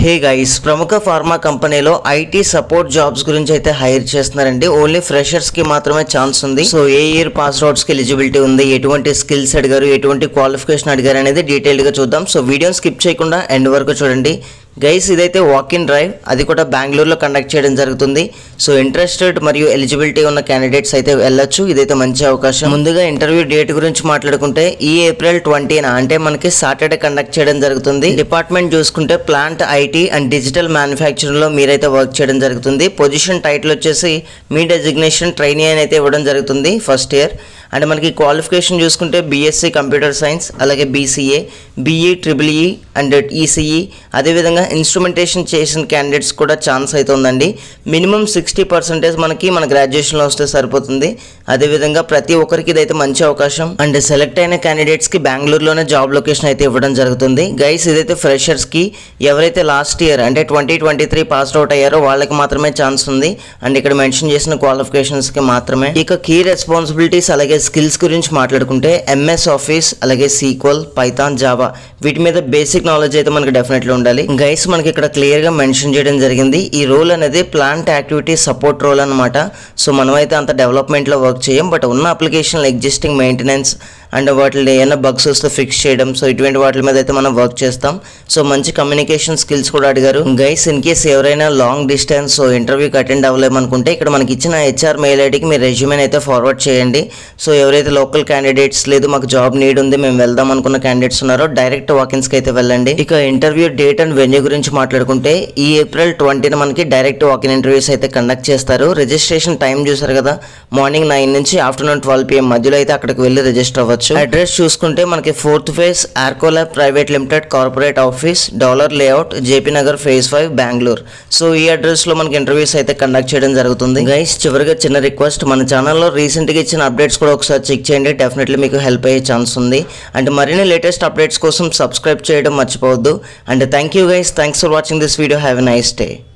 Hey guys, ప్రముఖ pharma కంపెనీలో IT support jobs గురించి అయితే హైర్ చేస్తున్నారండి. ఓన్లీ ఫ్రెషర్స్ కి మాత్రమే ఛాన్స్ ఉంది. సో ఏ ఇయర్ పాస్ అవుట్స్ కి ఎలిజిబిలిటీ ఉంది, ఎటువంటి స్కిల్స్ అడిగారు, ఎటువంటి క్వాలిఫికేషన్ అడిగారు అనేది డీటెయిల్ గా చూద్దాం. సో వీడియోని స్కిప్ చేయకుండా ఎండ్ వరకు చూడండి. గైస్, ఇదైతే వాక్ ఇన్ డ్రైవ్, అది కూడా బెంగళూరులో కండక్ట్ చేయడం జరుగుతుంది. సో ఇంట్రెస్టెడ్ మరియు ఎలిజిబిలిటీ ఉన్న క్యాండిడేట్స్ అయితే వెళ్ళొచ్చు. ఇదైతే మంచి అవకాశం. ముందుగా ఇంటర్వ్యూ డేట్ గురించి మాట్లాడుకుంటే ఈ ఏప్రిల్ 20న అంటే మనకి సాటర్డే కండక్ట్ చేయడం జరుగుతుంది. డిపార్ట్మెంట్ చూసుకుంటే plant IT and digital manufacturing లో మీరైతే వర్క్ చేయడం జరుగుతుంది. పొజిషన్ టైటిల్ వచ్చేసి మీ డెసిగ్నేషన్ ట్రైనీ అని అయితే ఇవ్వడం జరుగుతుంది ఫస్ట్ ఇయర్. అండ్ మనకి క్వాలిఫికేషన్ చూసుకుంటే బీఎస్సీ కంప్యూటర్ సైన్స్, అలాగే BCA, BE, triple E and ECE, అదేవిధంగా ఇన్స్ట్రుమెంటేషన్ చేసిన క్యాండిడేట్స్ కూడా ఛాన్స్ అయితే ఉందండి. మినిమం 60% మనకి మన గ్రాడ్యుయేషన్లో వస్తే సరిపోతుంది. అదేవిధంగా ప్రతి ఒక్కరికి ఇదైతే మంచి అవకాశం. అండ్ సెలెక్ట్ అయిన క్యాండిడేట్స్కి బెంగళూరులోనే జాబ్ లొకేషన్ అయితే ఇవ్వడం జరుగుతుంది. గైస్, ఇదైతే ఫ్రెషర్స్కి, ఎవరైతే లాస్ట్ ఇయర్ అంటే 2023 పాస్డ్ అవుట్ అయ్యారో వాళ్ళకి మాత్రమే ఛాన్స్ ఉంది. అండ్ ఇక్కడ మెన్షన్ చేసిన క్వాలిఫికేషన్స్కి మాత్రమే. ఇక కీ రెస్పాన్సిబిలిటీస్ అలాగే స్కిల్స్ గురించి మాట్లాడుకుంటే ఎంఎస్ ఆఫీస్, అలాగే సీక్వల్, పైథాన్, జావా వీటి మీద బేసిక్ నాలెడ్జ్ అయితే మనకి డెఫినెట్లీ ఉండాలి. గైస్, మనకి ఇక్కడ క్లియర్ గా మెన్షన్ చేయడం జరిగింది. ఈ రోల్ అనేది ప్లాంట్ యాక్టివిటీ సపోర్ట్ రోల్ అనమాట. సో మనమైతే అంత డెవలప్మెంట్ లో వర్క్ చేయం, బట్ ఉన్న అప్లికేషన్ ఎగ్జిస్టింగ్ మెయింటెనెన్స్ అండ్ వాటిలో ఏమైనా బగ్స్ వస్తే ఫిక్స్ చేయడం, సో ఇటువంటి వాటి మీద అయితే మనం వర్క్ చేస్తాం. సో మంచి కమ్యూనికేషన్ స్కిల్స్ కూడా అడిగారు. గైస్, ఇన్ కేస్ ఎవరైనా లాంగ్ డిస్టెన్స్ సో ఇంటర్వ్యూకి అటెండ్ అవ్వలేమనుకుంటే ఇక్కడ మనకి ఇచ్చిన హెచ్ఆర్ మెయిల్ ఐడికి మీ రెజ్యూమెని అయితే ఫార్వర్డ్ చేయండి. సో ఎవరైతే లోకల్ క్యాండిడేట్స్ లేదు మాకు జాబ్ నీడ్ ఉంది మేము వెళ్దాం అనుకున్న క్యాండిడేట్స్ ఉన్నారో డైరెక్ట్ వాకిన్స్కి అయితే వెళ్ళండి. ఇక ఇంటర్వ్యూ డేట్ అండ్ వెన్యూ గురించి మాట్లాడుకుంటే ఈ ఏప్రిల్ 20న మనకి డైరెక్ట్ వాకిన్ ఇంటర్వ్యూస్ అయితే కండక్ట్ చేస్తారు. రిజిస్ట్రేషన్ టైం చూసారు కదా, మార్నింగ్ 9 నుంచి ఆఫ్టర్నూన్ 12 PM మధ్యలో అయితే అక్కడికి వెళ్ళి రిజిస్టర్ అవ్వచ్చు. అడ్రస్ చూసుకుంటే మనకి 4th phase Arcolab private limited corporate office, Dollar Layout, JP Nagar phase 5 Bengaluru. So ఈ అడ్రస్ లో మనకి ఇంటర్వ్యూస్ అయితే కండక్ట్ చేయడం జరుగుతుంది. గైస్, చివరిగా చిన్న రిక్వెస్ట్, మన ఛానల్లో రీసెంట్ గా ఇచ్చిన అప్డేట్స్ కూడా ఒకసారి చెక్ చేయండి. డెఫినెట్లీ మీకు హెల్ప్ అయ్యే ఛాన్స్ ఉంది. అండ్ మరిన్ని లేటెస్ట్ అప్డేట్స్ కోసం సబ్స్క్రైబ్ చేయడం మర్చిపోవద్దు. And thank you guys, thanks for watching this video. Have a nice day.